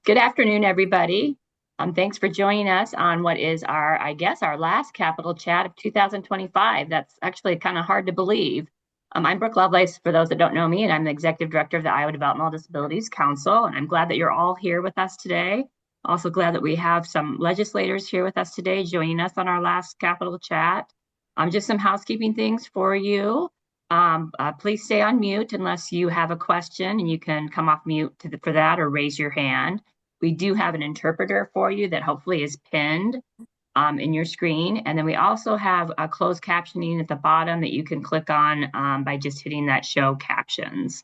Good afternoon, everybody. Thanks for joining us on what is our last Capital Chat of 2025. That's actually kind of hard to believe. I'm Brooke Lovelace, for those that don't know me, and I'm the Executive Director of the Iowa Developmental Disabilities Council, and I'm glad that you're all here with us today. Also glad that we have some legislators here with us today joining us on our last Capital Chat. Just some housekeeping things for you. Please stay on mute unless you have a question, and you can come off mute for that or raise your hand. We do have an interpreter for you that hopefully is pinned in your screen. And then we also have a closed captioning at the bottom that you can click on by just hitting that show captions.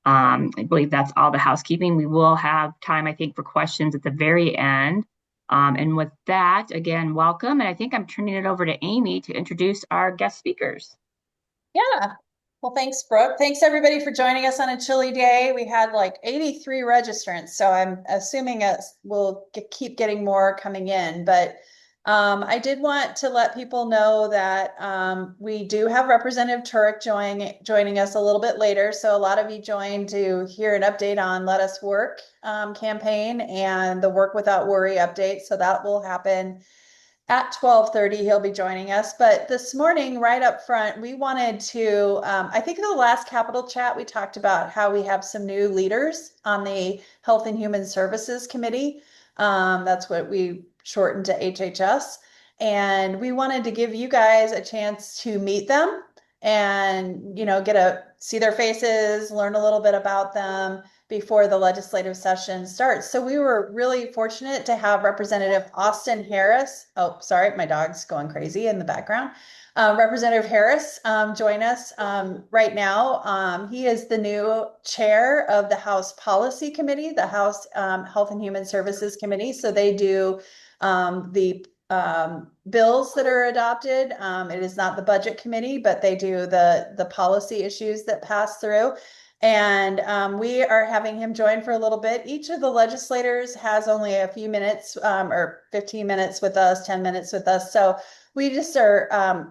I believe that's all the housekeeping. We will have time, I think, for questions at the very end. And with that, again, welcome. And I think I'm turning it over to Amy to introduce our guest speakers. Yeah. Well, thanks, Brooke. Thanks, everybody, for joining us on a chilly day. We had like 83 registrants, so I'm assuming we'll keep getting more coming in. But I did want to let people know that we do have Representative Turek joining us a little bit later. So a lot of you joined to hear an update on Let Us Work campaign and the Work Without Worry update. So that will happen at 12:30. He'll be joining us. But this morning, right up front, we wanted to, I think in the last Capital Chat, we talked about how we have some new leaders on the Health and Human Services Committee. That's what we shortened to HHS. And we wanted to give you guys a chance to meet them and, see their faces, learn a little bit about them before the legislative session starts. So we were really fortunate to have Representative Austin Harris. Oh, sorry, my dog's going crazy in the background. Representative Harris join us right now. He is the new chair of the House Policy Committee, the House Health and Human Services Committee. So they do the bills that are adopted. It is not the budget committee, but they do the policy issues that pass through. And we are having him join for a little bit. Each of the legislators has only a few minutes or 15 minutes with us, 10 minutes with us. So we just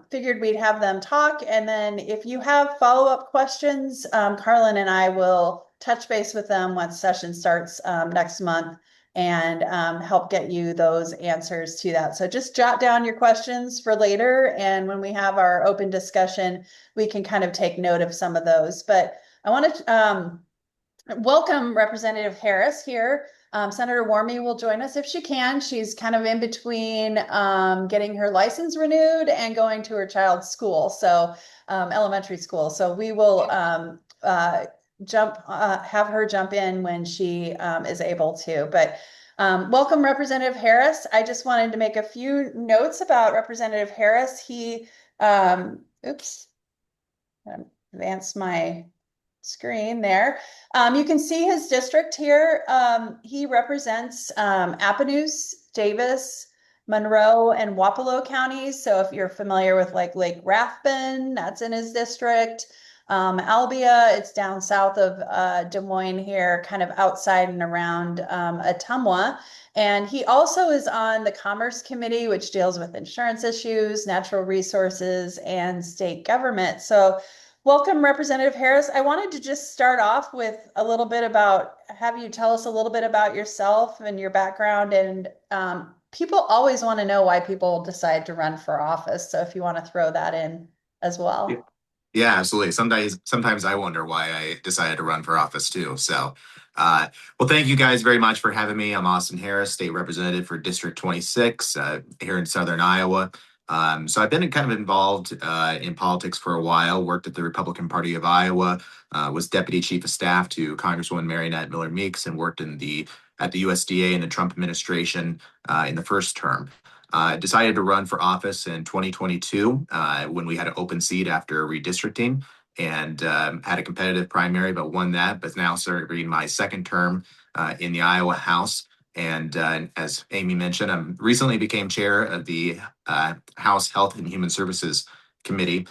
figured we'd have them talk. And then if you have follow-up questions, Carlin and I will touch base with them once session starts next month and help get you those answers to that. So just jot down your questions for later. And when we have our open discussion, we can kind of take note of some of those. But I want to welcome Representative Harris here. Senator Warme will join us if she can. She's kind of in between getting her license renewed and going to her child's school, so elementary school. So we will have her jump in when she is able to. But welcome, Representative Harris. I just wanted to make a few notes about Representative Harris. He, oops, advance my screen there. You can see his district here. He represents Appanoose, Davis, Monroe, and Wapello counties. So if you're familiar with like Lake Rathbun, that's in his district. Albia, it's down south of Des Moines here, kind of outside and around Ottumwa. And he also is on the Commerce Committee, which deals with insurance issues, natural resources, and state government. So welcome, Representative Harris. I wanted to just start off with a little bit have you tell us a little bit about yourself and your background. And people always want to know why people decide to run for office. So if you want to throw that in as well. Yeah, absolutely. Sometimes I wonder why I decided to run for office too. So, well, thank you guys very much for having me. I'm Austin Harris, State Representative for District 26 here in Southern Iowa. So I've been kind of involved in politics for a while, worked at the Republican Party of Iowa, was Deputy Chief of Staff to Congresswoman Marionette Miller Meeks, and worked at the USDA in the Trump administration in the first term. Decided to run for office in 2022 when we had an open seat after redistricting, and had a competitive primary, but won that. But now serving my second term in the Iowa House. And as Amy mentioned, I recently became chair of the House Health and Human Services Committee.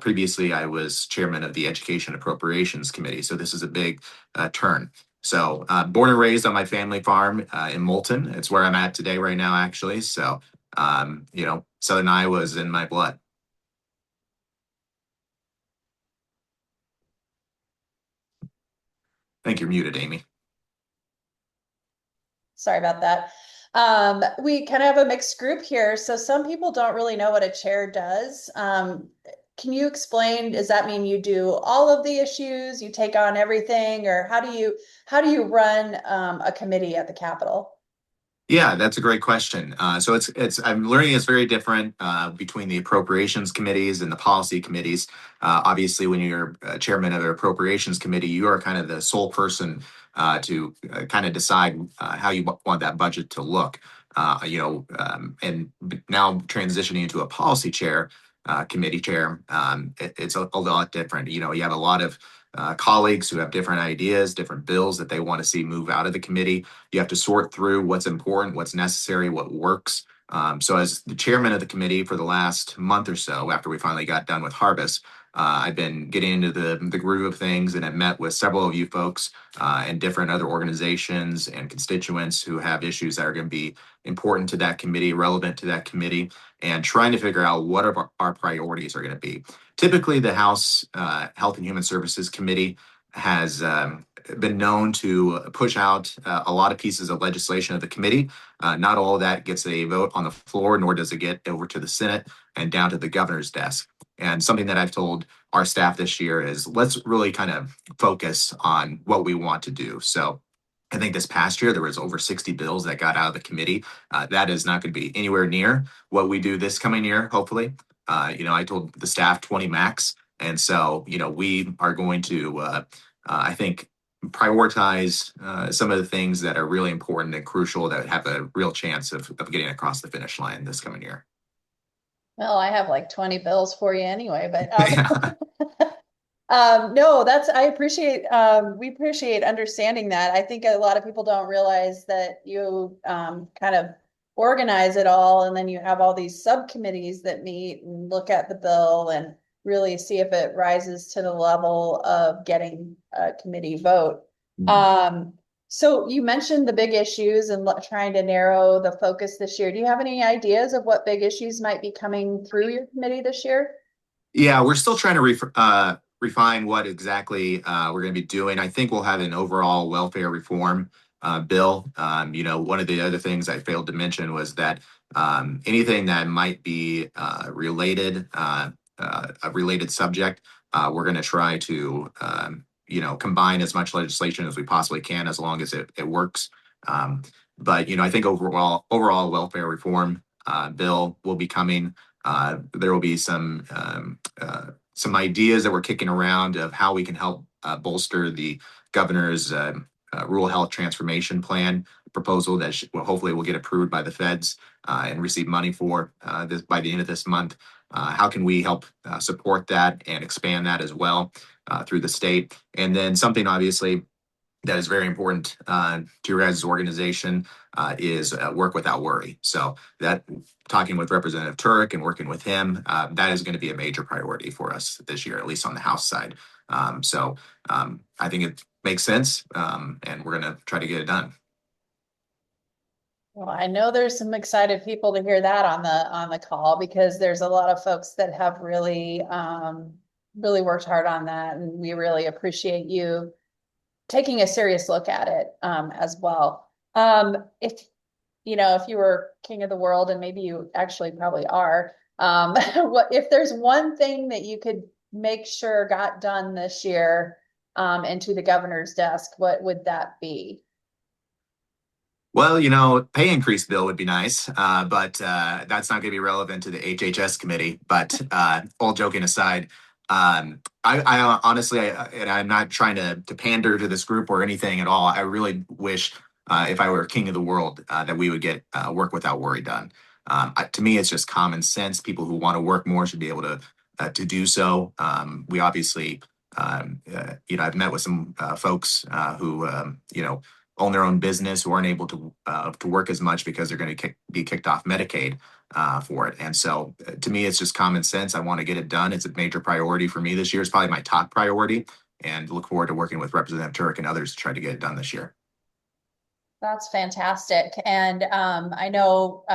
Previously, I was chairman of the Education Appropriations Committee. So this is a big turn. So born and raised on my family farm in Moulton. It's where I'm at today right now, actually. So, Southern Iowa is in my blood. I think you're muted, Amy. Sorry about that. We kind of have a mixed group here. So some people don't really know what a chair does. Can you explain, does that mean you do all of the issues, you take on everything, or how do you run a committee at the Capitol? Yeah, that's a great question. So I'm learning it's very different between the appropriations committees and the policy committees. Obviously, when you're chairman of the appropriations committee, you are kind of the sole person to kind of decide how you want that budget to look. And now transitioning into a policy chair, committee chair, it's a lot different. You know, you have a lot of colleagues who have different ideas, different bills that they want to see move out of the committee. You have to sort through what's important, what's necessary, what works. So, as the chairman of the committee for the last month or so, after we finally got done with harvest, I've been getting into the groove of things, and I've met with several of you folks and different other organizations and constituents who have issues that are going to be important to that committee, relevant to that committee, and trying to figure out what our priorities are going to be. Typically, the House Health and Human Services Committee has been known to push out a lot of pieces of legislation of the committee. Not all of that gets a vote on the floor, nor does it get over to the Senate and down to the governor's desk. And something that I've told our staff this year is let's really kind of focus on what we want to do. So I think this past year there was over 60 bills that got out of the committee. That is not going to be anywhere near what we do this coming year, hopefully. I told the staff 20 max. And so, we are going to, I think, prioritize some of the things that are really important and crucial that have a real chance of getting across the finish line this coming year. Well, I have like 20 bills for you anyway, but Yeah. no, we appreciate understanding that. I think a lot of people don't realize that you kind of organize it all, and then you have all these subcommittees that meet and look at the bill and really see if it rises to the level of getting a committee vote. So you mentioned the big issues and trying to narrow the focus this year. Do you have any ideas of what big issues might be coming through your committee this year? Yeah, we're still trying to refine what exactly we're going to be doing. I think we'll have an overall welfare reform bill. One of the other things I failed to mention was that anything that might be related, a related subject, we're going to try to, combine as much legislation as we possibly can, as long as it works. But I think overall welfare reform bill will be coming. There will be some ideas that we're kicking around of how we can help bolster the governor's rural health transformation plan proposal that hopefully will get approved by the feds and receive money for this by the end of this month. How can we help support that and expand that as well through the state? And then something obviously that is very important to your guys' organization is work without worry. So that talking with Representative Turek and working with him, that is going to be a major priority for us this year, at least on the House side. I think it makes sense, and we're going to try to get it done. Well, I know there's some excited people to hear that on the call, because there's a lot of folks that have really really worked hard on that, and we really appreciate you taking a serious look at it as well. If you were king of the world, and maybe you actually probably are, what if there's one thing that you could make sure got done this year into the governor's desk, what would that be? Well, pay increase bill would be nice, but that's not going to be relevant to the HHS committee. But all joking aside, I honestly, and I'm not trying to pander to this group or anything at all. I really wish, if I were king of the world, that we would get work without worry done. To me, it's just common sense. People who want to work more should be able to do so. We obviously, I've met with some folks who, own their own business, who aren't able to work as much because they're going to be kicked off Medicaid for it. And so to me, it's just common sense. I want to get it done. It's a major priority for me this year. It's probably my top priority, and look forward to working with Representative Turek and others to try to get it done this year. That's fantastic. And I know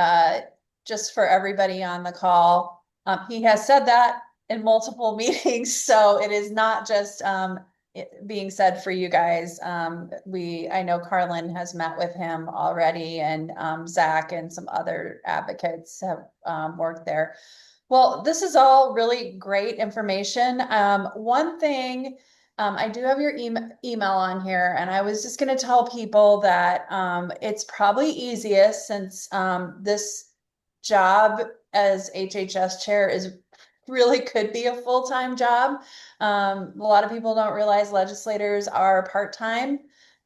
just for everybody on the call, he has said that in multiple meetings. So it is not just being said for you guys. I know Carlin has met with him already, and Zach and some other advocates have worked there. Well, this is all really great information. One thing, I do have your email on here, and I was just going to tell people that it's probably easiest since this job as HHS chair is really could be a full-time job. A lot of people don't realize legislators are part-time.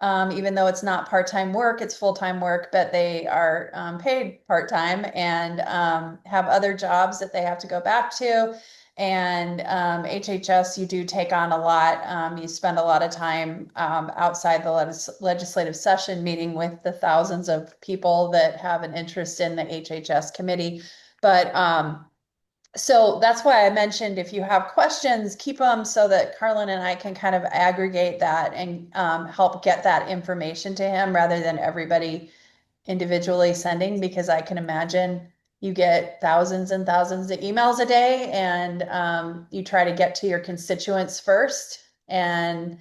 Even though it's not part-time work, it's full-time work, but they are paid part-time and have other jobs that they have to go back to. And HHS, you do take on a lot. You spend a lot of time outside the legislative session meeting with the thousands of people that have an interest in the HHS committee. But so that's why I mentioned if you have questions, keep them so that Carlin and I can kind of aggregate that and help get that information to him rather than everybody individually sending, because I can imagine you get thousands and thousands of emails a day, and you try to get to your constituents first. And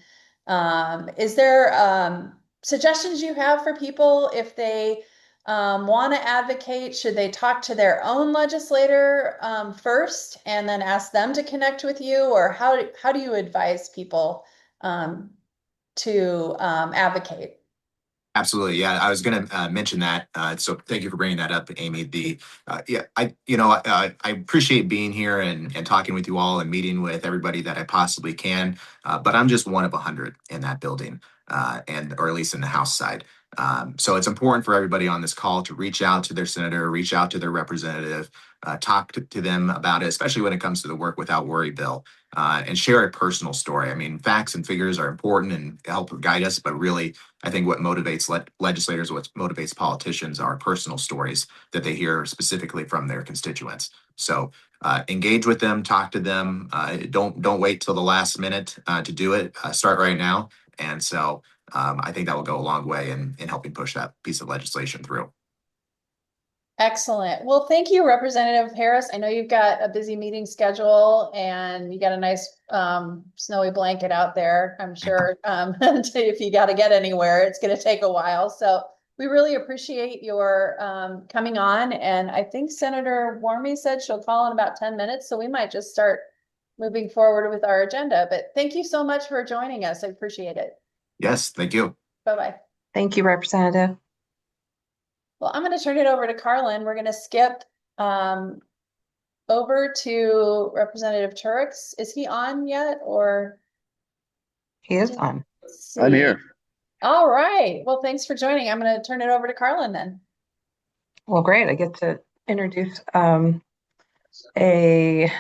is there suggestions you have for people if they want to advocate? Should they talk to their own legislator first and then ask them to connect with you? Or how do you advise people to advocate? Absolutely. Yeah, I was going to mention that. So thank you for bringing that up, Amy. I appreciate being here and talking with you all and meeting with everybody that I possibly can. But I'm just one of 100 in that building, or at least in the House side. So it's important for everybody on this call to reach out to their senator, reach out to their representative, talk to them about it, especially when it comes to the Work Without Worry bill, and share a personal story. I mean, facts and figures are important and help guide us, but really, I think what motivates legislators, what motivates politicians are personal stories that they hear specifically from their constituents. So engage with them, talk to them. Don't wait till the last minute to do it. Start right now. And so I think that will go a long way in helping push that piece of legislation through. Excellent. Well, thank you, Representative Harris. I know you've got a busy meeting schedule and you got a nice snowy blanket out there. I'm sure if you got to get anywhere, it's going to take a while. So we really appreciate your coming on. And I think Senator Warme said she'll call in about 10 minutes. So we might just start moving forward with our agenda. But thank you so much for joining us. I appreciate it. Yes, thank you. Bye-bye. Thank you, Representative. Well, I'm going to turn it over to Carlin. We're going to skip over to Representative Turek. Is he on yet, or? He is on. I'm here. All right. Well, thanks for joining. I'm going to turn it over to Carlin then. Well, great. I get to introduce a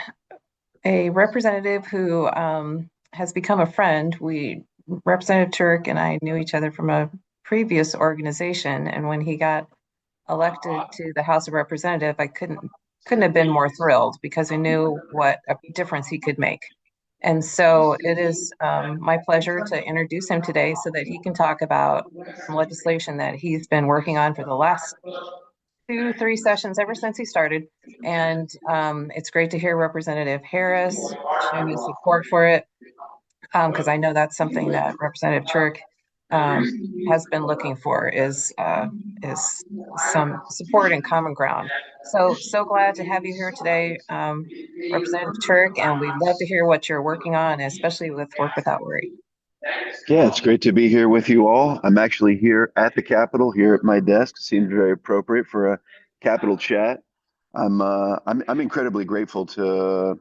representative who has become a friend. Representative Turek and I knew each other from a previous organization, and when he got elected to the House of Representatives, I couldn't have been more thrilled because I knew what a difference he could make. And so it is my pleasure to introduce him today so that he can talk about some legislation that he's been working on for the last 2-3 sessions ever since he started. And it's great to hear Representative Harris showing his support for it, because I know that's something that Representative Turek has been looking for is some support and common ground. So glad to have you here today, Representative Turek, and we'd love to hear what you're working on, especially with Work Without Worry. Yeah, it's great to be here with you all. I'm actually here at the Capitol, here at my desk. Seems very appropriate for a Capitol chat. I'm incredibly grateful to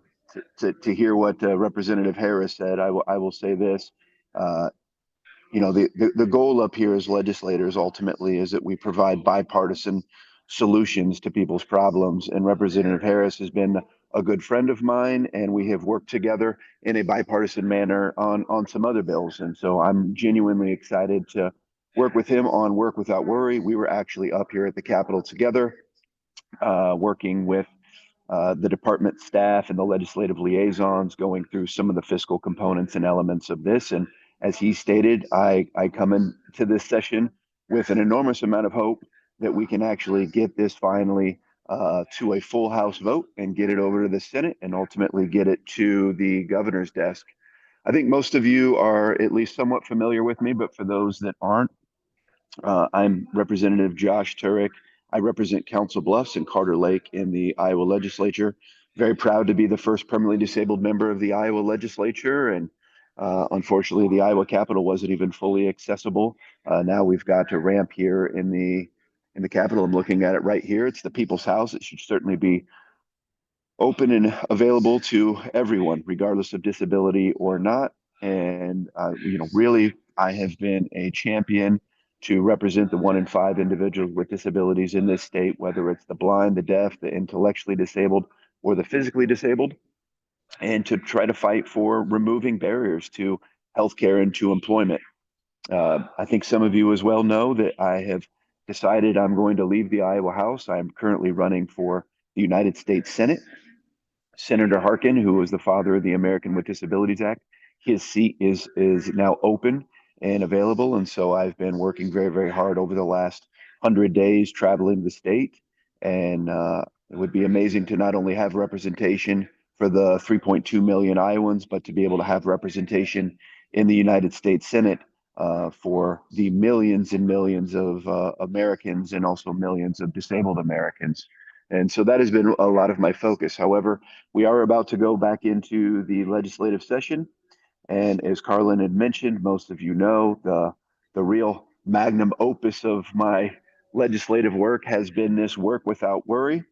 hear what Representative Harris said. I will say this. The goal up here as legislators ultimately is that we provide bipartisan solutions to people's problems. And Representative Harris has been a good friend of mine, and we have worked together in a bipartisan manner on some other bills. And so I'm genuinely excited to work with him on Work Without Worry. We were actually up here at the Capitol together, working with the department staff and the legislative liaisons, going through some of the fiscal components and elements of this. And as he stated, I come into this session with an enormous amount of hope that we can actually get this finally to a full House vote and get it over to the Senate and ultimately get it to the governor's desk. I think most of you are at least somewhat familiar with me, but for those that aren't, I'm Representative Josh Turek. I represent Council Bluffs and Carter Lake in the Iowa legislature. Very proud to be the first permanently disabled member of the Iowa legislature. And unfortunately, the Iowa Capitol wasn't even fully accessible. Now we've got a ramp here in the Capitol. I'm looking at it right here. It's the People's House. It should certainly be open and available to everyone, regardless of disability or not. And really, I have been a champion to represent the 1 in 5 individuals with disabilities in this state, whether it's the blind, the deaf, the intellectually disabled, or the physically disabled, and to try to fight for removing barriers to healthcare and to employment. I think some of you as well know that I have decided I'm going to leave the Iowa House. I'm currently running for the United States Senate. Senator Harkin, who was the father of the American with Disabilities Act, his seat is now open and available. And so I've been working very, very hard over the last 100 days traveling the state. And it would be amazing to not only have representation for the 3.2 million Iowans, but to be able to have representation in the United States Senate for the millions and millions of Americans and also millions of disabled Americans. And so that has been a lot of my focus. However, we are about to go back into the legislative session. And as Carlin had mentioned, most of you know, the real magnum opus of my legislative work has been this work without worry,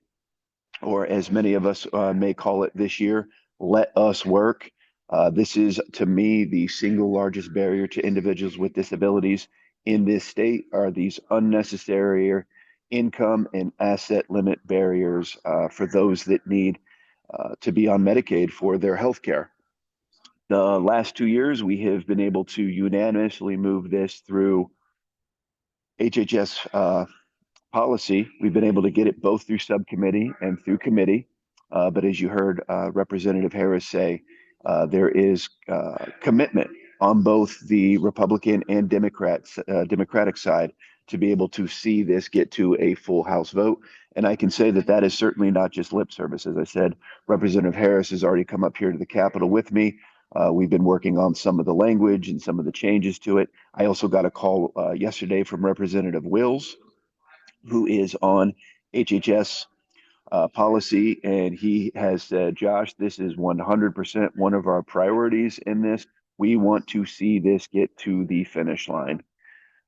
or as many of us may call it this year, let us work. This is, to me, the single largest barrier to individuals with disabilities in this state are these unnecessary income and asset limit barriers for those that need to be on Medicaid for their health care. The last 2 years, we have been able to unanimously move this through HHS policy. We've been able to get it both through subcommittee and through committee. But as you heard Representative Harris say, there is commitment on both the Republican and Democratic side to be able to see this get to a full House vote. And I can say that that is certainly not just lip service. As I said, Representative Harris has already come up here to the Capitol with me. We've been working on some of the language and some of the changes to it. I also got a call yesterday from Representative Wills, who is on HHS policy, and he has said, Josh, this is 100% one of our priorities in this. We want to see this get to the finish line.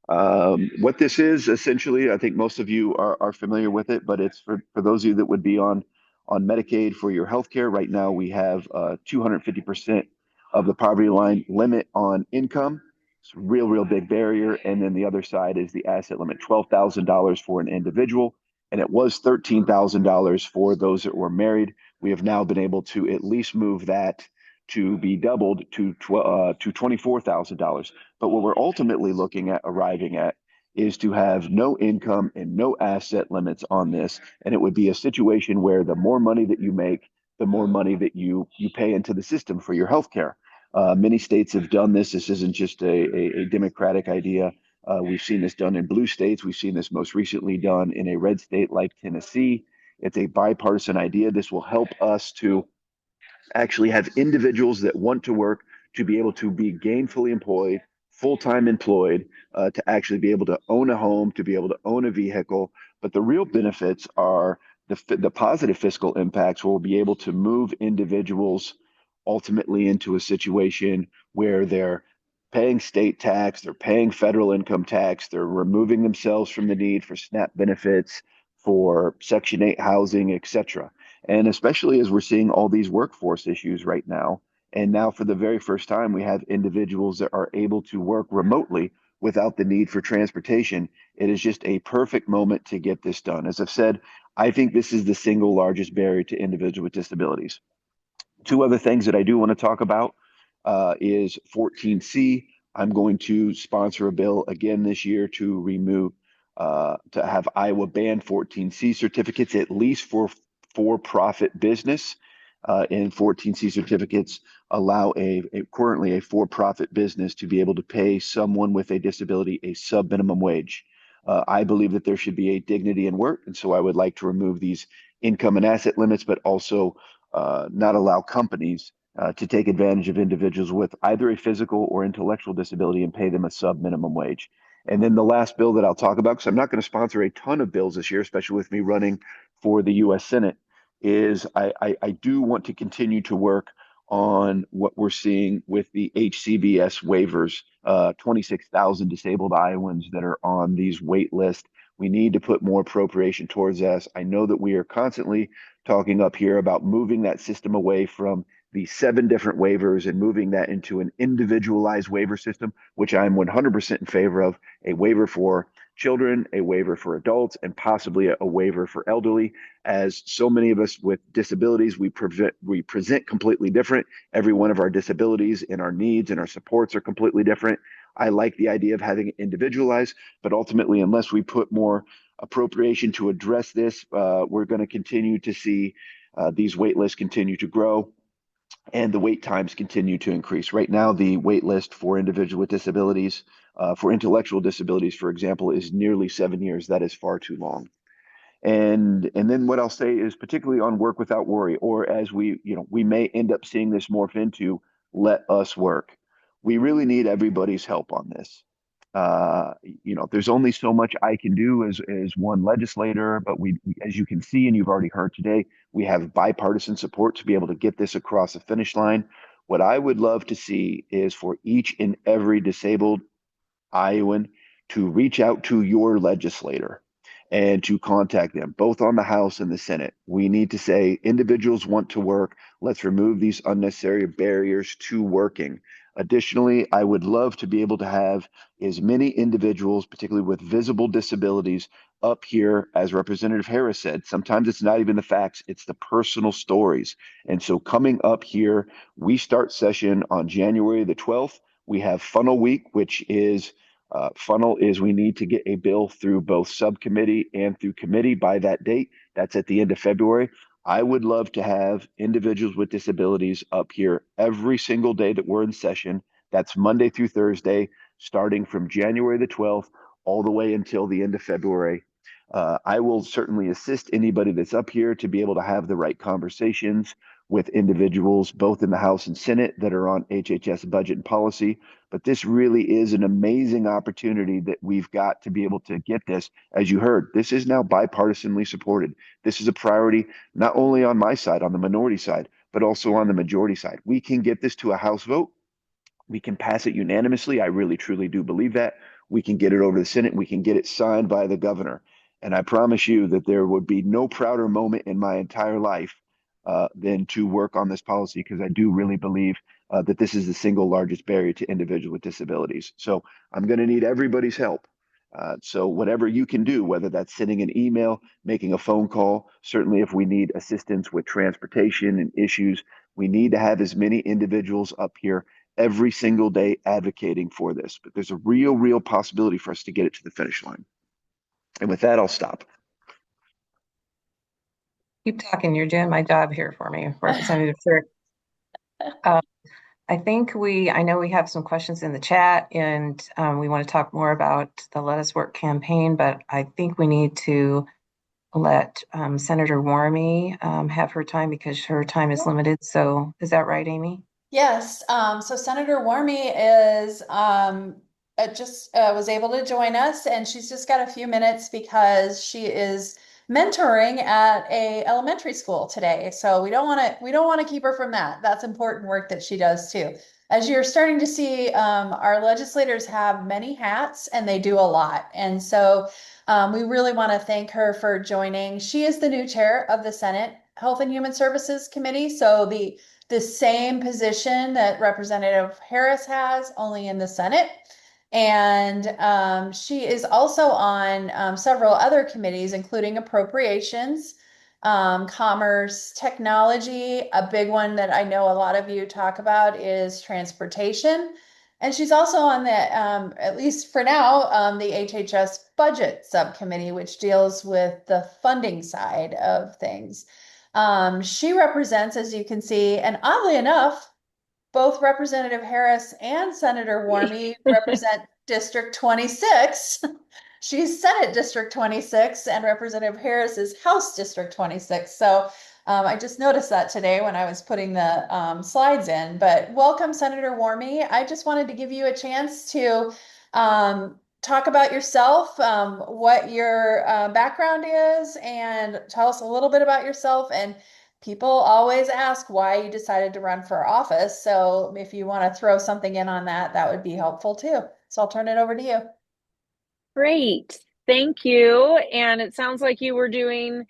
What this is, essentially, I think most of you are familiar with it, but it's for those of you that would be on Medicaid for your health care. Right now, we have 250% of the poverty line limit on income. It's a real big barrier. And then the other side is the asset limit, $12,000 for an individual. And it was $13,000 for those that were married. We have now been able to at least move that to be doubled to $24,000. But what we're ultimately looking at arriving at is to have no income and no asset limits on this. And it would be a situation where the more money that you make, the more money that you pay into the system for your health care. Many states have done this. This isn't just a Democratic idea. We've seen this done in blue states. We've seen this most recently done in a red state like Tennessee. It's a bipartisan idea. This will help us to actually have individuals that want to work to be able to be gainfully employed, full-time employed, to actually be able to own a home, to be able to own a vehicle. But the real benefits are the positive fiscal impacts. Will be able to move individuals ultimately into a situation where they're paying state tax, they're paying federal income tax, they're removing themselves from the need for SNAP benefits, for Section 8 housing, et cetera. And especially as we're seeing all these workforce issues right now. And now for the very first time, we have individuals that are able to work remotely without the need for transportation. It is just a perfect moment to get this done. As I've said, I think this is the single largest barrier to individuals with disabilities. Two other things that I do want to talk about is 14C. I'm going to sponsor a bill again this year to remove, to have Iowa ban 14C certificates, at least for-profit business. And 14C certificates allow currently a for-profit business to be able to pay someone with a disability a sub-minimum wage. I believe that there should be a dignity in work, and so I would like to remove these income and asset limits, but also not allow companies to take advantage of individuals with either a physical or intellectual disability and pay them a sub minimum wage. And then the last bill that I'll talk about, because I'm not going to sponsor a ton of bills this year, especially with me running for the U.S. Senate, is I do want to continue to work on what we're seeing with the HCBS waivers, 26,000 disabled Iowans that are on these wait lists. We need to put more appropriation towards this. I know that we are constantly talking up here about moving that system away from the 7 different waivers and moving that into an individualized waiver system, which I'm 100% in favor of. A waiver for children, a waiver for adults, and possibly a waiver for elderly. As so many of us with disabilities, we present completely different. Every one of our disabilities and our needs and our supports are completely different. I like the idea of having it individualized, but ultimately, unless we put more appropriation to address this, we're going to continue to see these wait lists continue to grow and the wait times continue to increase. Right now, the wait list for individuals with disabilities, for intellectual disabilities, for example, is nearly 7 years. That is far too long. And then what I'll say is particularly on work without worry, or as we may end up seeing this morph into let us work. We really need everybody's help on this. There's only so much I can do as one legislator, but as you can see, and you've already heard today, we have bipartisan support to be able to get this across the finish line. What I would love to see is for each and every disabled Iowan to reach out to your legislator and to contact them, both on the House and the Senate. We need to say individuals want to work. Let's remove these unnecessary barriers to working. Additionally, I would love to be able to have as many individuals, particularly with visible disabilities, up here, as Representative Harris said. Sometimes it's not even the facts, it's the personal stories. And so coming up here, we start session on January the 12th. We have Funnel Week, which is funnel is we need to get a bill through both subcommittee and through committee by that date. That's at the end of February. I would love to have individuals with disabilities up here every single day that we're in session. That's Monday through Thursday, starting from January the 12th all the way until the end of February. I will certainly assist anybody that's up here to be able to have the right conversations with individuals both in the House and Senate that are on HHS budget and policy. But this really is an amazing opportunity that we've got to be able to get this. As you heard, this is now bipartisanly supported. This is a priority, not only on my side, on the minority side, but also on the majority side. We can get this to a House vote. We can pass it unanimously. I really, truly do believe that. We can get it over to the Senate. We can get it signed by the governor. And I promise you that there would be no prouder moment in my entire life than to work on this policy, because I do really believe that this is the single largest barrier to individuals with disabilities. So I'm going to need everybody's help. So whatever you can do, whether that's sending an email, making a phone call, certainly if we need assistance with transportation and issues, we need to have as many individuals up here every single day advocating for this. But there's a real possibility for us to get it to the finish line. And with that, I'll stop. Keep talking. You're doing my job here for me, Representative Turek. I know we have some questions in the chat, and we want to talk more about the Let Us Work campaign, but I think we need to let Senator Warme have her time because her time is limited. So is that right, Amy? Yes. So Senator Warme is just was able to join us, and she's just got a few minutes because she is mentoring at a elementary school today. So we don't want to keep her from that. That's important work that she does too. As you're starting to see, our legislators have many hats and they do a lot. And so we really want to thank her for joining. She is the new chair of the Senate Health and Human Services Committee. So the same position that Representative Harris has, only in the Senate. And she is also on several other committees, including appropriations, commerce, technology. A big one that I know a lot of you talk about is transportation. And she's also on the, at least for now, the HHS budget subcommittee, which deals with the funding side of things. She represents, as you can see, and oddly enough, both Representative Harris and Senator Warme represent District 26. She's Senate District 26 and Representative Harris is House District 26. So I just noticed that today when I was putting the slides in, but welcome, Senator Warme. I just wanted to give you a chance to talk about yourself, what your background is, and tell us a little bit about yourself. And people always ask why you decided to run for office. So if you want to throw something in on that, that would be helpful too. So I'll turn it over to you. Great. Thank you. And it sounds like you were doing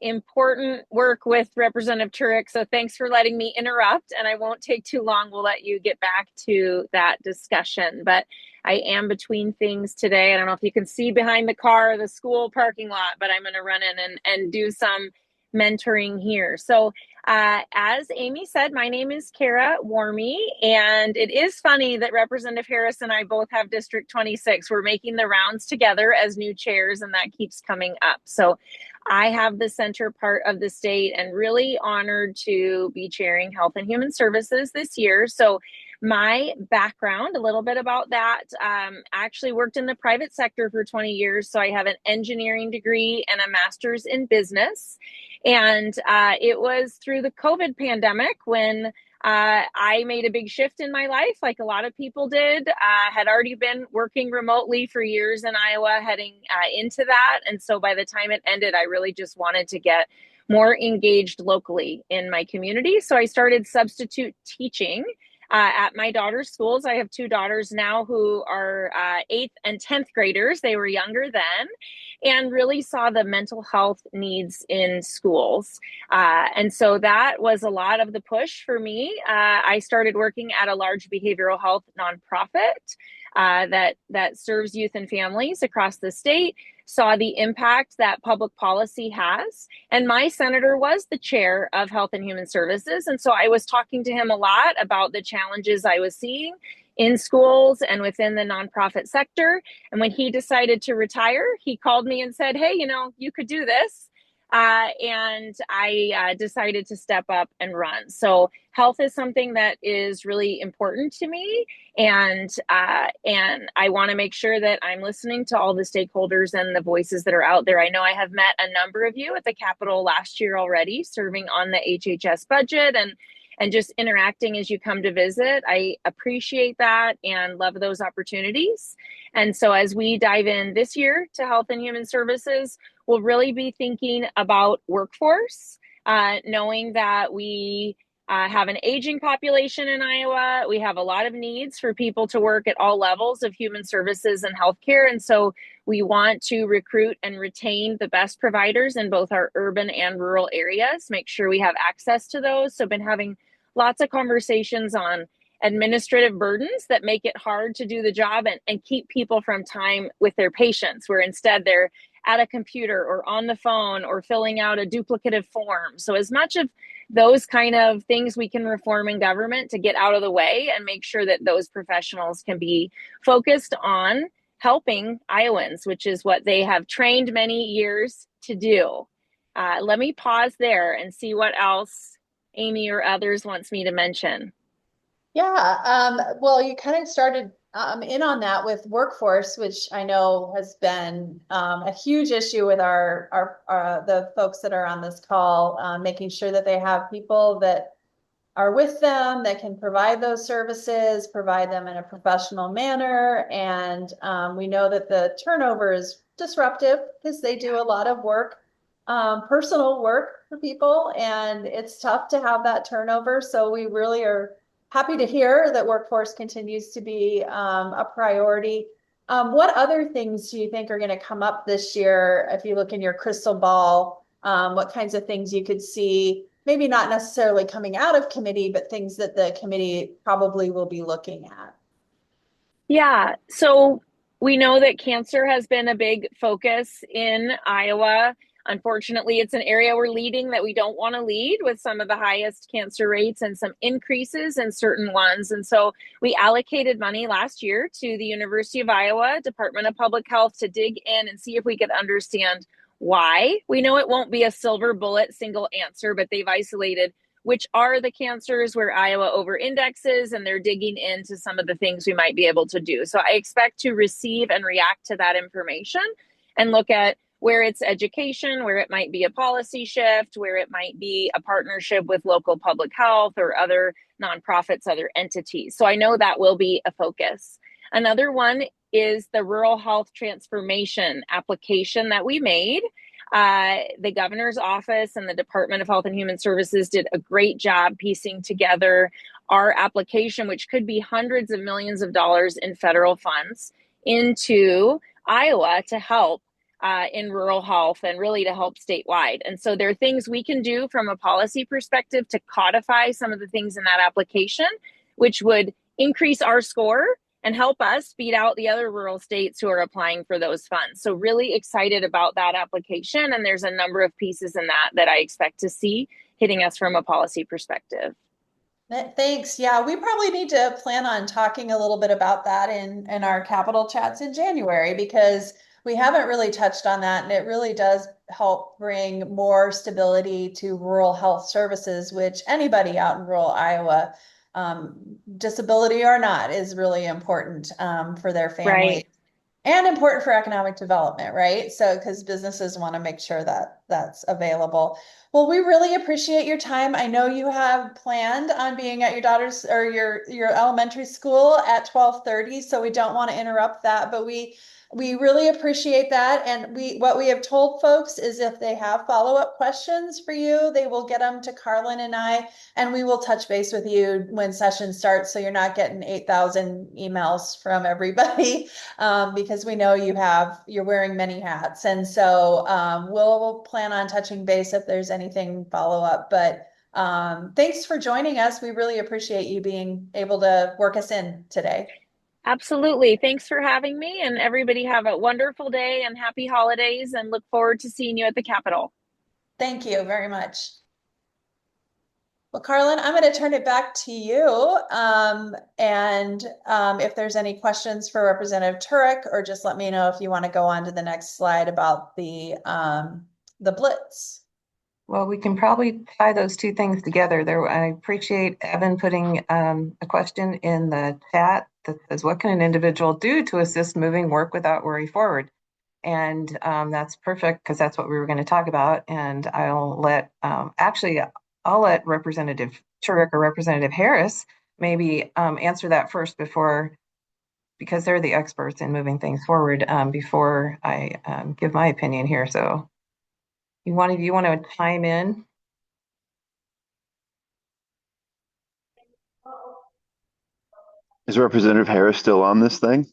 important work with Representative Turek. So thanks for letting me interrupt. And I won't take too long. We'll let you get back to that discussion. But I am between things today. I don't know if you can see behind the car, the school parking lot, but I'm going to run in and do some mentoring here. So as Amy said, my name is Kara Warme, and it is funny that Representative Harris and I both have District 26. We're making the rounds together as new chairs, and that keeps coming up. So I have the center part of the state and really honored to be chairing Health and Human Services this year. So my background, a little bit about that, actually worked in the private sector for 20 years. So I have an engineering degree and a master's in business. And it was through the COVID pandemic when I made a big shift in my life, like a lot of people did. Had already been working remotely for years in Iowa, heading into that. And so by the time it ended, I really just wanted to get more engaged locally in my community. So I started substitute teaching at my daughter's schools. I have two daughters now who are 8th and 10th graders. They were younger then, and really saw the mental health needs in schools. And so that was a lot of the push for me. I started working at a large behavioral health nonprofit that serves youth and families across the state, saw the impact that public policy has. And my senator was the chair of Health and Human Services. And so I was talking to him a lot about the challenges I was seeing in schools and within the nonprofit sector. And when he decided to retire, he called me and said, hey, you could do this. And I decided to step up and run. So health is something that is really important to me. And I want to make sure that I'm listening to all the stakeholders and the voices that are out there. I know I have met a number of you at the Capitol last year already, serving on the HHS budget and just interacting as you come to visit. I appreciate that and love those opportunities. And so as we dive in this year to Health and Human Services, we'll really be thinking about workforce, knowing that we have an aging population in Iowa. We have a lot of needs for people to work at all levels of human services and healthcare. And so we want to recruit and retain the best providers in both our urban and rural areas, make sure we have access to those. So I've been having lots of conversations on administrative burdens that make it hard to do the job and keep people from time with their patients, where instead they're at a computer or on the phone or filling out a duplicative form. So as much of those kind of things we can reform in government to get out of the way and make sure that those professionals can be focused on helping Iowans, which is what they have trained many years to do. Let me pause there and see what else Amy or others wants me to mention. Yeah, well, you kind of started in on that with workforce, which I know has been a huge issue with our the folks that are on this call, making sure that they have people that are with them that can provide those services, provide them in a professional manner. And we know that the turnover is disruptive because they do a lot of work, personal work for people, and it's tough to have that turnover. So we really are happy to hear that workforce continues to be a priority. What other things do you think are going to come up this year? If you look in your crystal ball, what kinds of things you could see, maybe not necessarily coming out of committee, but things that the committee probably will be looking at? Yeah, so we know that cancer has been a big focus in Iowa. Unfortunately, it's an area we're leading that we don't want to lead, with some of the highest cancer rates and some increases in certain ones. And so we allocated money last year to the University of Iowa Department of Public Health to dig in and see if we could understand why. We know it won't be a silver bullet single answer, but they've isolated which are the cancers where Iowa over indexes, and they're digging into some of the things we might be able to do. So I expect to receive and react to that information and look at where it's education, where it might be a policy shift, where it might be a partnership with local public health or other nonprofits, other entities. So I know that will be a focus. Another one is the rural health transformation application that we made. The governor's office and the Department of Health and Human Services did a great job piecing together our application, which could be hundreds of millions of dollars in federal funds, into Iowa to help in rural health and really to help statewide. And so there are things we can do from a policy perspective to codify some of the things in that application, which would increase our score and help us beat out the other rural states who are applying for those funds. So really excited about that application. And there's a number of pieces in that I expect to see hitting us from a policy perspective. Thanks. Yeah, we probably need to plan on talking a little bit about that in our capital chats in January, because we haven't really touched on that. And it really does help bring more stability to rural health services, which anybody out in rural Iowa, disability or not, is really important for their family. Right. And important for economic development, right? So, because businesses want to make sure that that's available. Well, we really appreciate your time. I know you have planned on being at your daughter's or your elementary school at 12:30, so we don't want to interrupt that, but we really appreciate that. And what we have told folks is if they have follow-up questions for you, they will get them to Carlin and I, and we will touch base with you when session starts, so you're not getting 8,000 emails from everybody, because we know you're wearing many hats. And so we'll plan on touching base if there's anything follow-up. But thanks for joining us. We really appreciate you being able to work us in today. Absolutely. Thanks for having me, and everybody have a wonderful day and happy holidays, and look forward to seeing you at the Capitol. Thank you very much. Well, Carlin, I'm going to turn it back to you. If there's any questions for Representative Turek, or just let me know if you want to go on to the next slide about the Blitz. Well, we can probably tie those two things together. I appreciate Evan putting a question in the chat that says, what can an individual do to assist moving work without worry forward? And that's perfect, because that's what we were going to talk about. And I'll let Representative Turek or Representative Harris maybe answer that first because they're the experts in moving things forward, before I give my opinion here. So you want to chime in? Is Representative Harris still on this thing?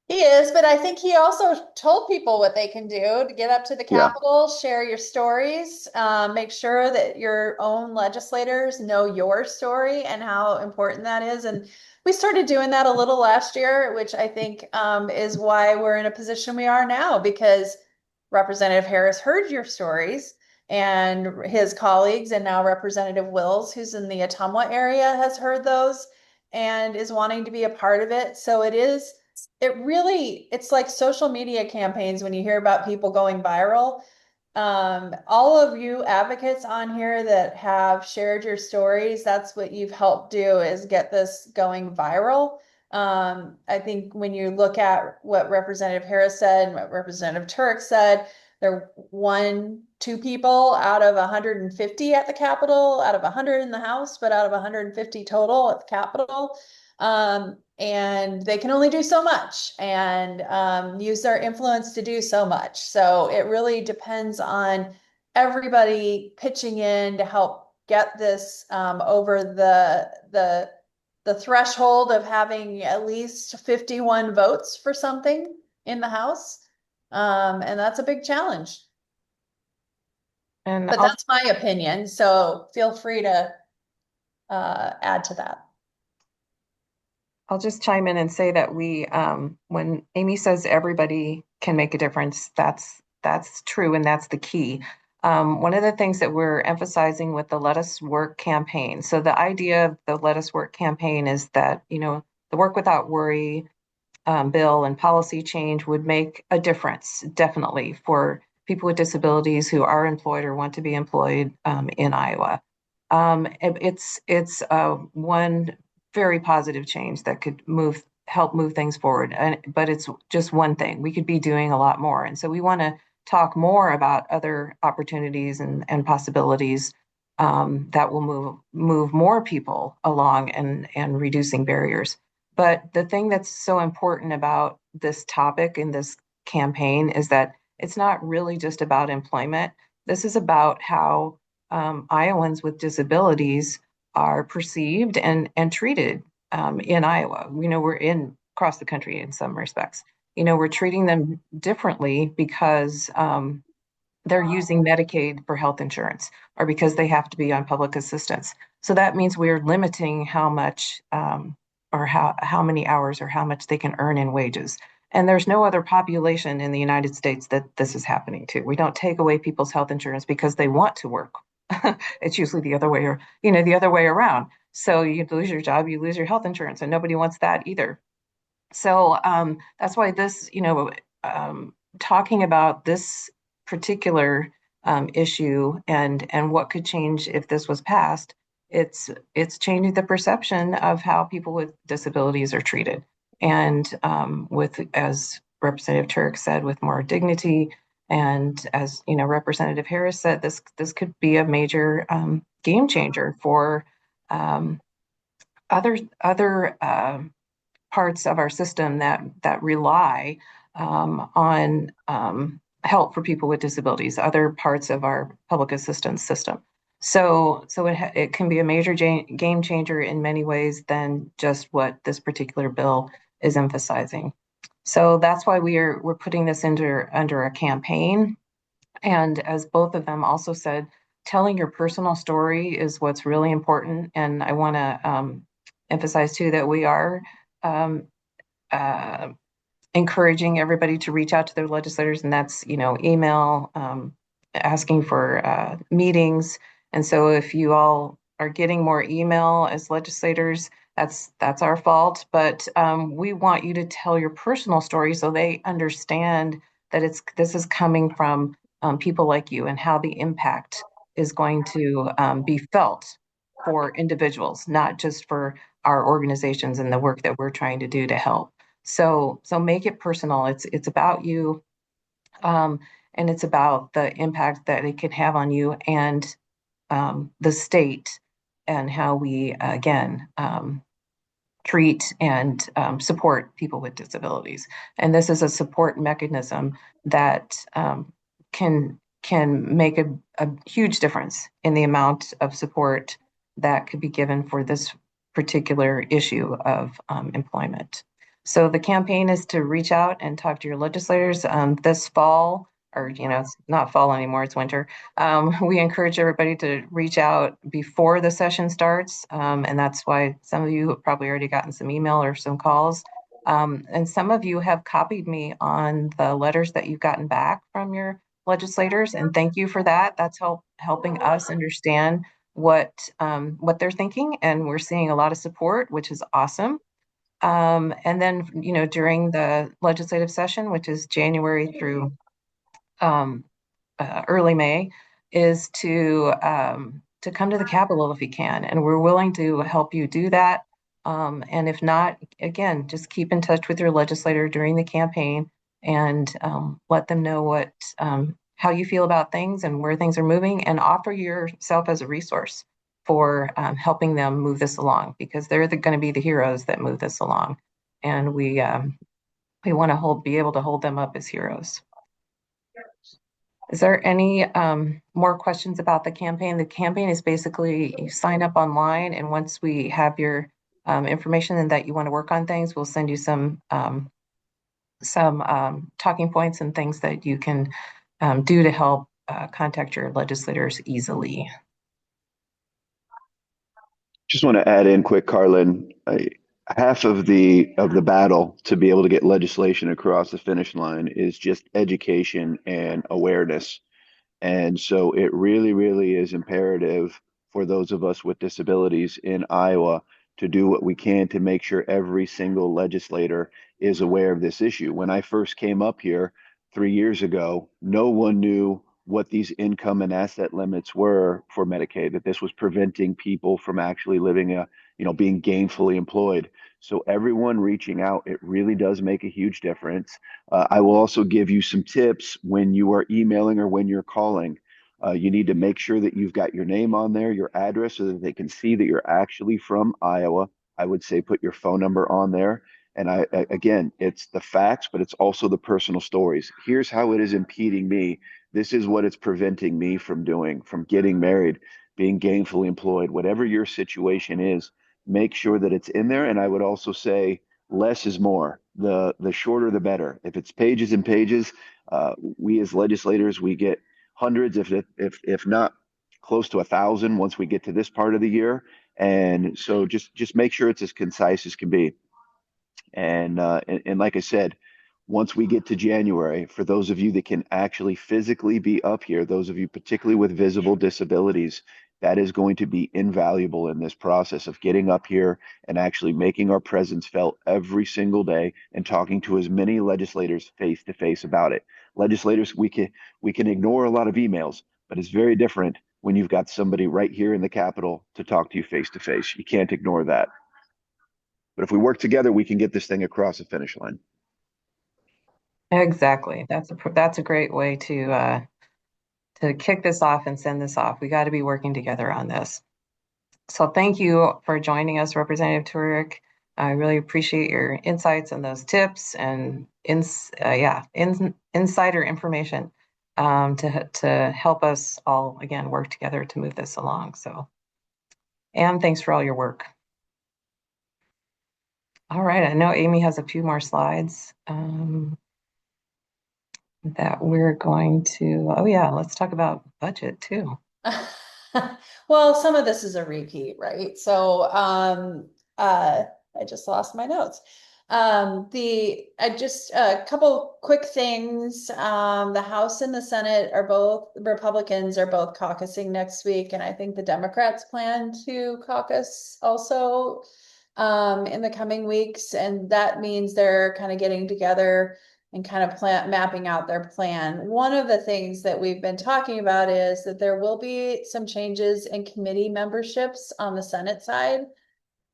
He is, but I think he also told people what they can do to get up to the Capitol, share your stories, make sure that your own legislators know your story and how important that is. And we started doing that a little last year, which I think is why we're in a position we are now, because Representative Harris heard your stories, and his colleagues, and now Representative Wills, who's in the Ottumwa area, has heard those and is wanting to be a part of it. So it's like social media campaigns when you hear about people going viral. All of you advocates on here that have shared your stories, that's what you've helped do, is get this going viral. I think when you look at what Representative Harris said and what Representative Turek said, they're 2 people out of 150 at the Capitol, out of 100 in the House, but out of 150 total at the Capitol. And they can only do so much, and use their influence to do so much. So it really depends on everybody pitching in to help get this over the threshold of having at least 51 votes for something in the House. And that's a big challenge. But that's my opinion, so feel free to add to that. I'll just chime in and say that when Amy says everybody can make a difference, that's true, and that's the key. One of the things that we're emphasizing with the Let Us Work campaign. So the idea of the Let Us Work campaign is that, the Work Without Worry bill and policy change would make a difference, definitely, for people with disabilities who are employed or want to be employed in Iowa. It's one very positive change that could help move things forward. But it's just one thing. We could be doing a lot more. And so we want to talk more about other opportunities and possibilities that will move more people along and reducing barriers. But the thing that's so important about this topic in this campaign is that it's not really just about employment. This is about how Iowans with disabilities are perceived and treated in Iowa. We're in across the country in some respects. We're treating them differently because they're using Medicaid for health insurance or because they have to be on public assistance. So that means we're limiting how much or how many hours or how much they can earn in wages. And there's no other population in the United States that this is happening to. We don't take away people's health insurance because they want to work. It's usually the other way, or the other way around. So you lose your job, you lose your health insurance, and nobody wants that either. So that's why this, talking about this particular issue and what could change if this was passed, it's changing the perception of how people with disabilities are treated, and with, as Representative Turek said, with more dignity, and as Representative Harris said, this could be a major game changer for other parts of our system that rely on help for people with disabilities, other parts of our public assistance system. So it can be a major game changer in many ways than just what this particular bill is emphasizing. So that's why we're putting this under a campaign. And as both of them also said, telling your personal story is what's really important. And I want to emphasize too that we are um, uh, encouraging everybody to reach out to their legislators, and that's email, asking for meetings. And so if you all are getting more email as legislators, that's our fault. But we want you to tell your personal story so they understand that this is coming from people like you, and how the impact is going to be felt for individuals, not just for our organizations and the work that we're trying to do to help. So make it personal. It's about you, um, and it's about the impact that it can have on you and the state, and how we again treat and support people with disabilities. And this is a support mechanism that can make a huge difference in the amount of support that could be given for this particular issue of employment. So the campaign is to reach out and talk to your legislators this fall, or it's not fall anymore, it's winter. We encourage everybody to reach out before the session starts, and that's why some of you have probably already gotten some email or some calls. And some of you have copied me on the letters that you've gotten back from your legislators, and thank you for that. That's helping us understand what they're thinking, and we're seeing a lot of support, which is awesome. And then during the legislative session, which is January through um, early May, is to come to the Capitol if you can, and we're willing to help you do that. And if not, again, just keep in touch with your legislator during the campaign, and let them know how you feel about things and where things are moving, and offer yourself as a resource for helping them move this along, because they're going to be the heroes that move this along, and we want to be able to hold them up as heroes. Is there any more questions about the campaign? The campaign is basically you sign up online, and once we have your information and that you want to work on things, we'll send you some talking points and things that you can do to help contact your legislators easily. Just want to add in quick, Carlin. Half of the battle to be able to get legislation across the finish line is just education and awareness. And so it really, really is imperative for those of us with disabilities in Iowa to do what we can to make sure every single legislator is aware of this issue. When I first came up here 3 years ago, no one knew what these income and asset limits were for Medicaid, that this was preventing people from actually living being gainfully employed. So everyone reaching out, it really does make a huge difference. I will also give you some tips when you are emailing or when you're calling. You need to make sure that you've got your name on there, your address, so that they can see that you're actually from Iowa. I would say put your phone number on there. And again, it's the facts, but it's also the personal stories. Here's how it is impeding me. This is what it's preventing me from doing, from getting married, being gainfully employed, whatever your situation is, make sure that it's in there. And I would also say less is more. The shorter, the better. If it's pages and pages, we as legislators, we get hundreds, if not close to 1,000 once we get to this part of the year. And so just make sure it's as concise as can be. And like I said, once we get to January, for those of you that can actually physically be up here, those of you particularly with visible disabilities, that is going to be invaluable in this process of getting up here and actually making our presence felt every single day and talking to as many legislators face to face about it. Legislators, we can ignore a lot of emails, but it's very different when you've got somebody right here in the Capitol to talk to you face to face. You can't ignore that. But if we work together, we can get this thing across the finish line. Exactly. That's a great way to kick this off and send this off. We got to be working together on this. So thank you for joining us, Representative Turek. I really appreciate your insights and those tips and insider information to help us all again work together to move this along. So, and thanks for all your work. All right, I know Amy has a few more slides that we're going to. Oh yeah, let's talk about budget too. Well, some of this is a repeat, right? So I just lost my notes. A couple quick things. The House and the Senate are both Republicans are both caucusing next week, and I think the Democrats plan to caucus also in the coming weeks, and that means they're kind of getting together and kind of mapping out their plan. One of the things that we've been talking about is that there will be some changes in committee memberships on the Senate side.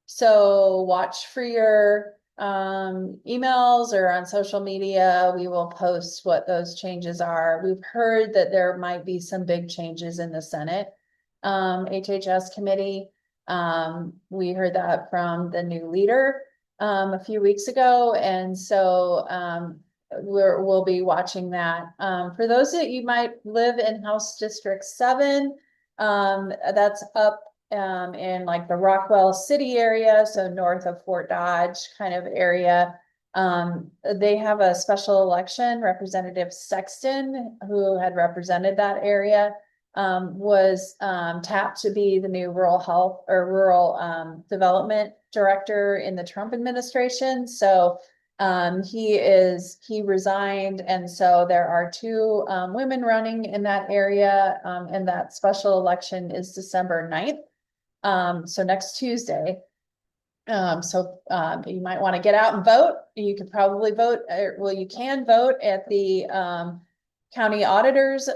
So watch for your emails or on social media. We will post what those changes are. We've heard that there might be some big changes in the Senate HHS committee. We heard that from the new leader a few weeks ago. And so we'll be watching that. For those that you might live in House District 7, that's up in like the Rockwell City area, so north of Fort Dodge kind of area. They have a special election. Representative Sexton, who had represented that area, was tapped to be the new rural health or rural development director in the Trump administration. So he resigned, and so there are two women running in that area, and that special election is December 9th, so next Tuesday. You might want to get out and vote. You could probably vote, you can vote at the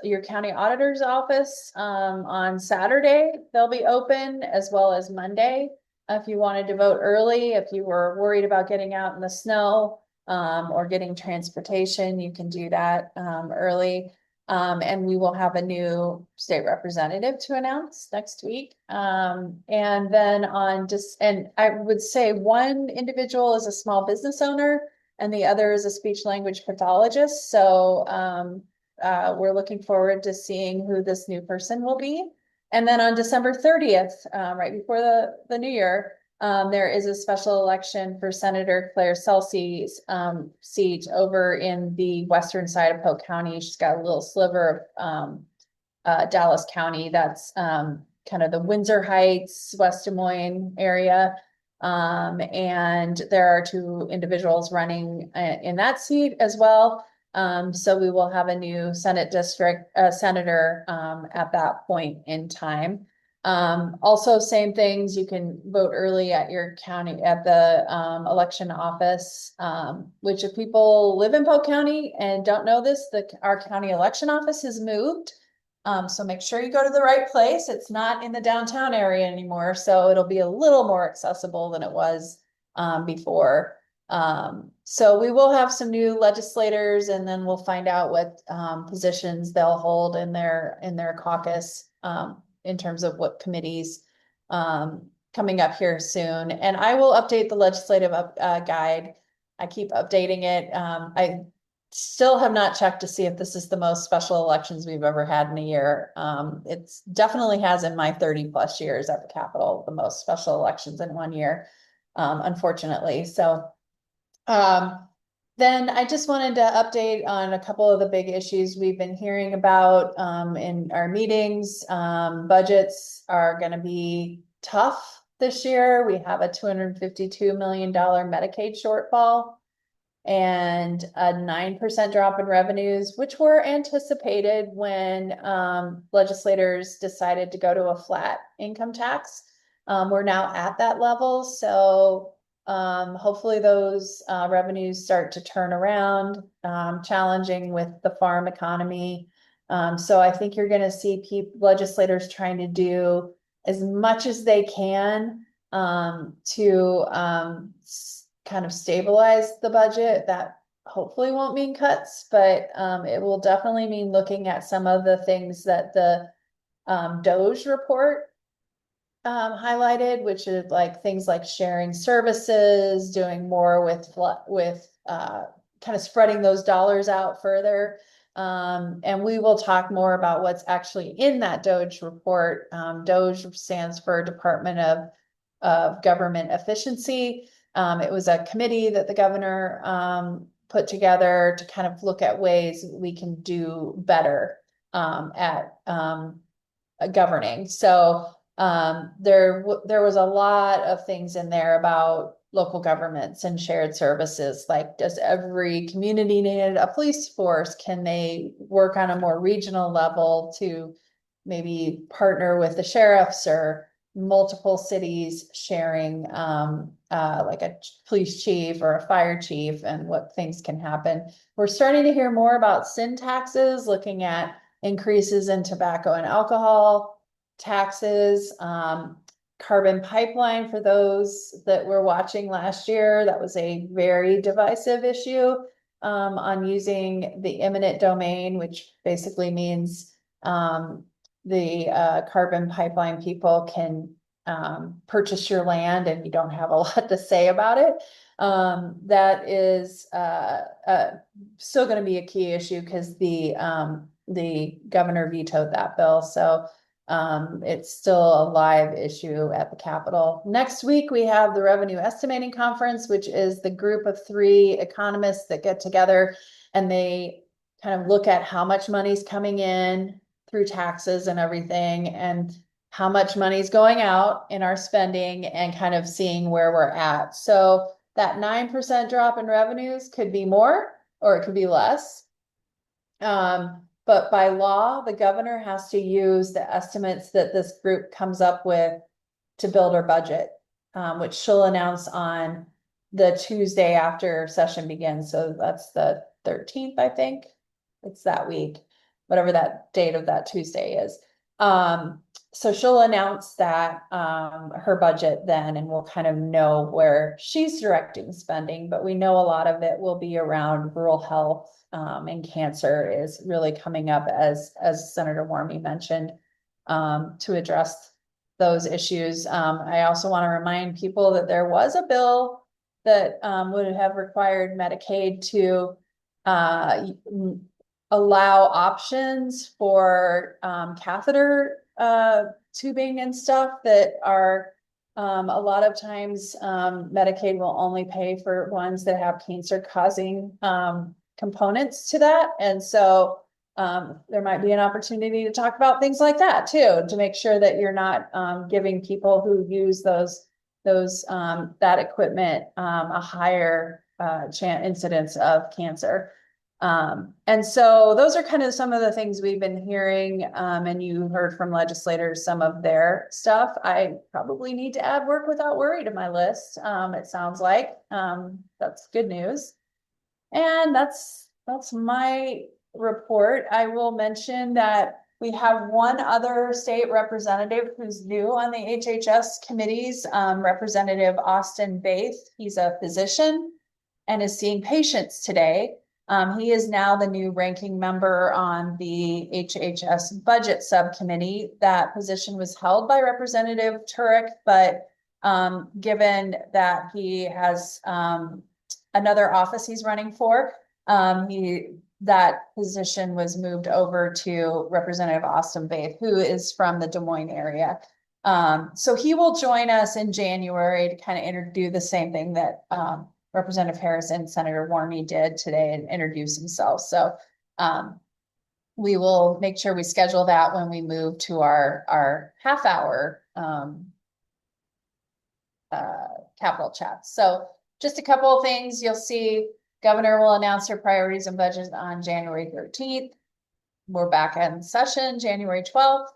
your county auditor's office on Saturday. They'll be open, as well as Monday. If you wanted to vote early, if you were worried about getting out in the snow or getting transportation, you can do that early. And we will have a new state representative to announce next week. And then and I would say one individual is a small business owner and the other is a speech language pathologist. So we're looking forward to seeing who this new person will be. And then on December 30th, right before the new year, there is a special election for Senator Claire Celsey's seat over in the western side of Polk County. She's got a little sliver of Dallas County. That's kind of the Windsor Heights, West Des Moines area. And there are two individuals running in that seat as well. So we will have a new Senate district senator at that point in time. Also, same things, you can vote early at your county, at the election office, which if people live in Polk County and don't know this, our county election office has moved. So make sure you go to the right place. It's not in the downtown area anymore, so it'll be a little more accessible than it was before. So we will have some new legislators, and then we'll find out what positions they'll hold in their caucus in terms of what committees coming up here soon. And I will update the legislative guide. I keep updating it. I still have not checked to see if this is the most special elections we've ever had in a year. It's definitely has in my 30+ years at the Capitol, the most special elections in one year, unfortunately. So then I just wanted to update on a couple of the big issues we've been hearing about in our meetings. Budgets are going to be tough this year. We have a $252 million Medicaid shortfall and a 9% drop in revenues, which were anticipated when legislators decided to go to a flat income tax. We're now at that level, so hopefully those revenues start to turn around, challenging with the farm economy. So I think you're going to see legislators trying to do as much as they can to kind of stabilize the budget. That hopefully won't mean cuts, but it will definitely mean looking at some of the things that the DOJ report highlighted, which is like things like sharing services, doing more with kind of spreading those dollars out further. And we will talk more about what's actually in that DOJ report. DOJ stands for Department of Government Efficiency. It was a committee that the governor put together to kind of look at ways we can do better at governing. So there was a lot of things in there about local governments and shared services. Like, does every community need a police force? Can they work on a more regional level to maybe partner with the sheriffs or multiple cities sharing like a police chief or a fire chief, and what things can happen? We're starting to hear more about sin taxes, looking at increases in tobacco and alcohol taxes, carbon pipeline. For those that were watching last year, that was a very divisive issue on using the eminent domain, which basically means the carbon pipeline people can purchase your land and you don't have a lot to say about it. That is still going to be a key issue because the governor vetoed that bill. So it's still a live issue at the Capitol. Next week, we have the Revenue Estimating Conference, which is the group of 3 economists that get together and they kind of look at how much money's coming in through taxes and everything, and how much money's going out in our spending, and kind of seeing where we're at. So that 9% drop in revenues could be more, or it could be less. But by law, the governor has to use the estimates that this group comes up with to build her budget, which she'll announce on the Tuesday after session begins. So that's the 13th, I think. It's that week, whatever that date of that Tuesday is. So she'll announce that her budget then, and we'll kind of know where she's directing spending. But we know a lot of it will be around rural health, and cancer is really coming up, as Senator Warme mentioned, to address those issues. I also want to remind people that there was a bill that would have required Medicaid to allow options for catheter tubing and stuff that are a lot of times Medicaid will only pay for ones that have cancer causing components to that. And so there might be an opportunity to talk about things like that too, to make sure that you're not giving people who use that equipment a higher incidence of cancer. And so those are kind of some of the things we've been hearing, and you heard from legislators some of their stuff. I probably need to add work without worry to my list. It sounds like that's good news. And that's my report. I will mention that We have one other state representative who's new on the HHS committees, Representative Austin Baith. He's a physician and is seeing patients today. He is now the new ranking member on the HHS budget subcommittee. That position was held by Representative Turek, but given that he has another office he's running for, that position was moved over to Representative Austin Baith, who is from the Des Moines area. So he will join us in January to kind of do the same thing that Representative Harris and Senator Warme did today and introduce himself. So we will make sure we schedule that when we move to our half-hour capital chat. So just a couple of things. You'll see Governor will announce her priorities and budget on January 13th. We're back in session January 12th.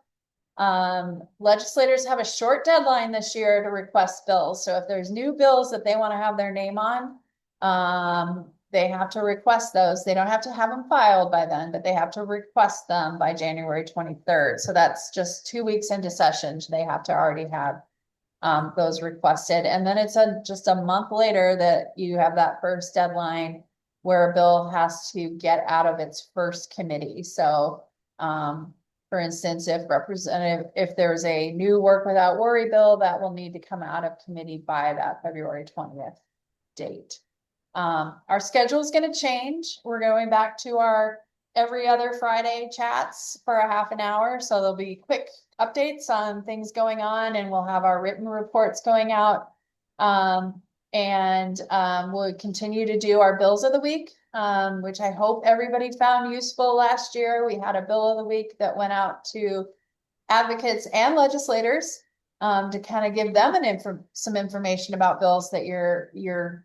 Legislators have a short deadline this year to request bills. So if there's new bills that they want to have their name on, they have to request those. They don't have to have them filed by then, but they have to request them by January 23rd. So that's just 2 weeks into session. They have to already have those requested. And then it's just a month later that you have that first deadline where a bill has to get out of its first committee. So, for instance, if there's a new work without worry bill, that will need to come out of committee by that February 20th date. Our schedule is going to change. We're going back to our every other Friday chats for a half an hour. So there'll be quick updates on things going on, and we'll have our written reports going out. We'll continue to do our bills of the week, which I hope everybody found useful last year. We had a bill of the week that went out to advocates and legislators to kind of give them some information about bills that you're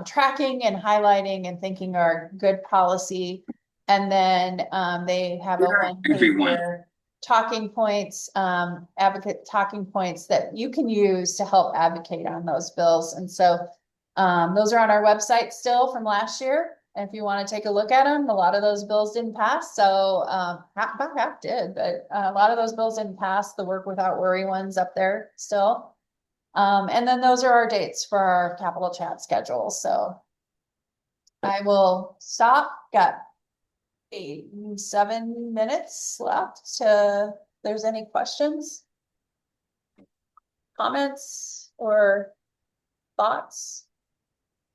tracking and highlighting and thinking are good policy. And then they have a one-pager talking points, advocate talking points that you can use to help advocate on those bills. And so those are on our website still from last year. And if you want to take a look at them, a lot of those bills didn't pass. So about half did, but a lot of those bills didn't pass. The work without worry ones up there still. And then those are our dates for our capital chat schedule. So I will stop. Got 7 minutes left to, if there's any questions, comments, or thoughts.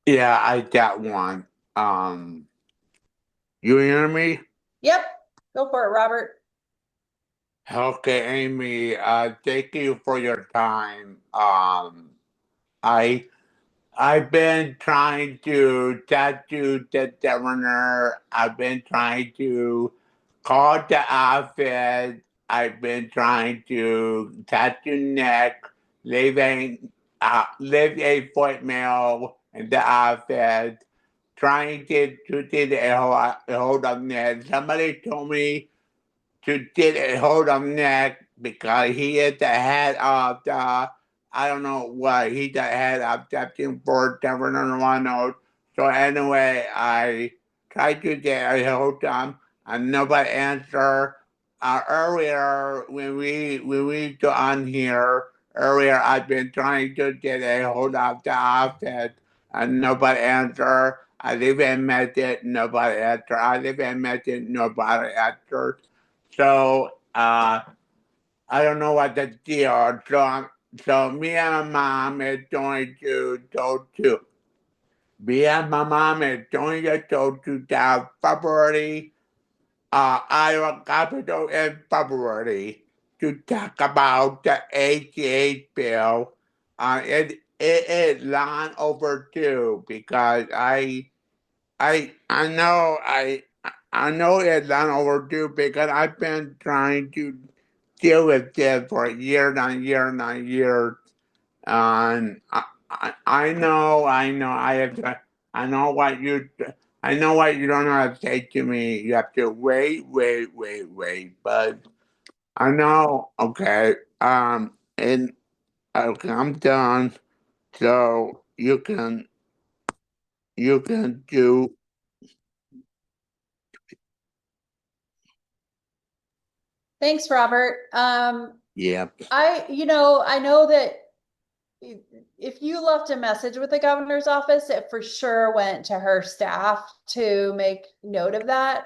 Yeah, I got one. You hear me? Yep, go for it, Robert. Okay, Amy, thank you for your time. I've been trying to talk to the governor. I've been trying to call the office. I've been trying to talk to Nick, leave a voicemail in the office, trying to get a hold of Nick. Somebody told me to get a hold of Nick because he is the head of the, I don't know what, he's the head of Deputy for Governor Ronald. So anyway, I tried to get a hold of him and nobody answered. Earlier, when we got on here, earlier I've been trying to get a hold of the office and nobody answered. I leave a message, nobody answered. I leave a message, nobody answered. So I don't know what the deal. So me and my mom is going to go to. Me and my mom is going to go to the February Iowa Capitol in February to talk about the ACH bill. It is long overdue because I know it's long overdue because I've been trying to deal with this for years and years and years. And I know I know what you don't have to say to me. You have to wait. But I know, okay. And okay, I'm done. So you can do. Thanks, Robert. Yeah. I know that if you left a message with the governor's office, it for sure went to her staff to make note of that.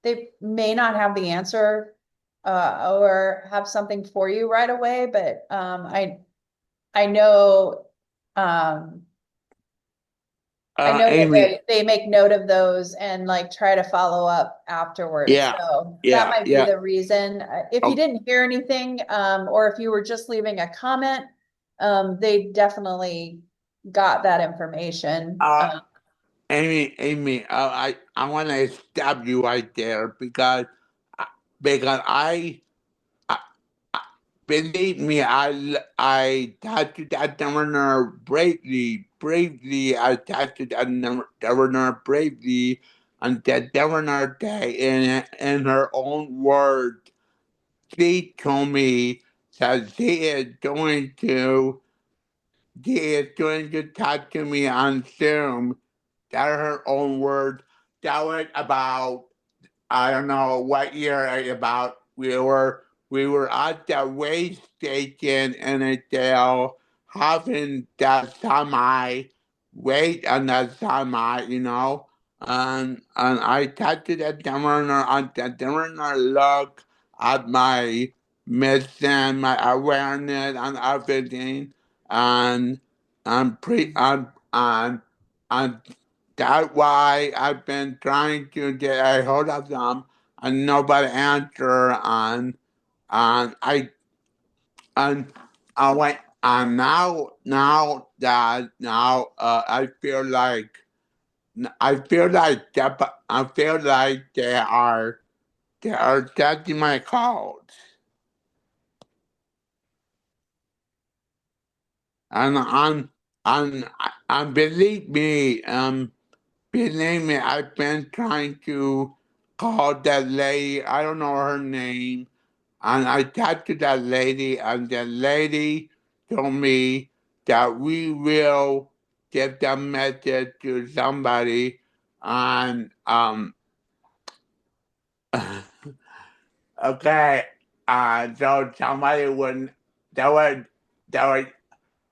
They may not have the answer or have something for you right away, but I know I know that Amy, they make note of those and like try to follow up afterwards. yeah, So that yeah, might be yeah. the reason. If you Oh, didn't hear anything, or if you were just leaving a comment, they definitely got that information. Amy, I want to stop you right there because I believe me, I talked to that governor bravely. I talked to that governor bravely on that governor day, in her own words, she told me that she is going to talk to me on Zoom. That are her own words. That was about, I don't know what year, about we were at the way station in Adele, having that semi, wait on that semi, and I talked to the governor, and the governor looked at my mission, my awareness, and everything, and I'm pre and that's why I've been trying to get a hold of them, and nobody answer. And and I went, and now I feel like they are taking my calls. And believe me, I've been trying to call that lady. I don't know her name. And I talked to that lady, and the lady told me that we will get the message to somebody. And okay, so somebody would that was a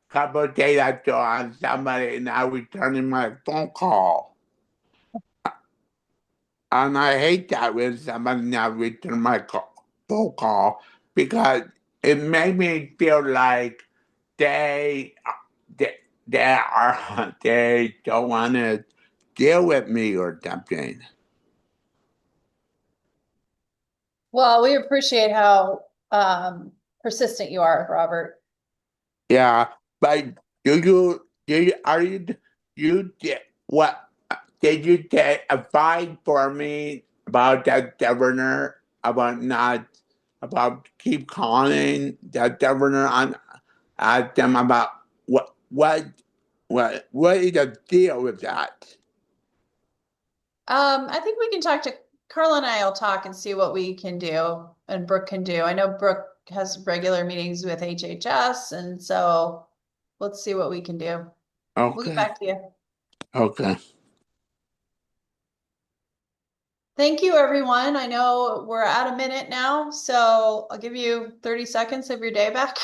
couple of days ago, and somebody now returning my phone call. And I hate that when somebody now return my phone call, because it made me feel like they they they don't want to deal with me or something. Well, we appreciate how persistent you are, Robert. Yeah, but you did what did you take a fine for me about that governor, about not about keep calling that governor on ask them about what is the deal with that? I think we can talk to Carla, and I will talk and see what we can do and Brooke can do. I know Brooke has regular meetings with HHS, and so let's see what we can do. We'll get Okay, back to you. okay. Thank you, everyone. I know we're at a minute now, so I'll give you 30 seconds of your day back.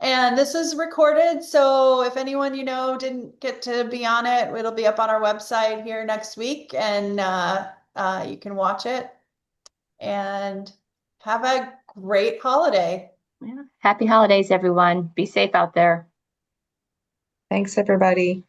And this is recorded, so if anyone you know didn't get to be on it, it'll be up on our website here next week, and you can watch it. And have a great holiday. Yeah. Happy holidays, everyone. Be safe out there. Thanks, everybody.